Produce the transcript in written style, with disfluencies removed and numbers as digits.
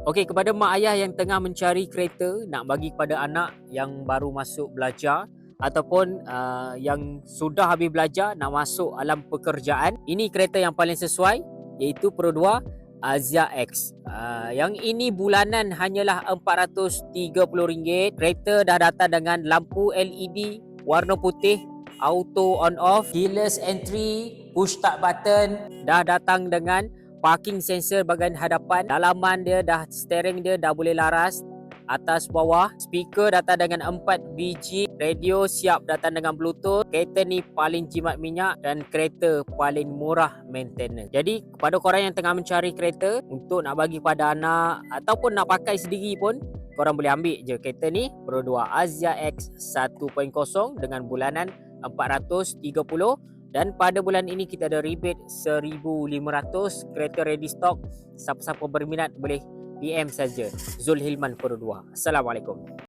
Okey, kepada mak ayah yang tengah mencari kereta nak bagi kepada anak yang baru masuk belajar ataupun yang sudah habis belajar nak masuk alam pekerjaan, ini kereta yang paling sesuai iaitu Pro 2 Azia X. Yang ini bulanan hanyalah RM430. Kereta dah datang dengan lampu LED warna putih, auto on off, keyless entry, push start button, dah datang dengan parking sensor bahagian hadapan, dalaman dia dah, steering dia dah boleh laras atas bawah, speaker datang dengan 4 biji, radio siap datang dengan bluetooth. Kereta ni paling jimat minyak dan kereta paling murah maintenance. Jadi kepada korang yang tengah mencari kereta untuk nak bagi pada anak ataupun nak pakai sendiri pun, korang boleh ambil je kereta ni, Pro 2 Azia X 1.0 dengan bulanan 430. Dan pada bulan ini kita ada rebate 1,500. Kereta ready stock. Siapa-siapa berminat boleh PM saja Zul Hilman Pro 2. Assalamualaikum.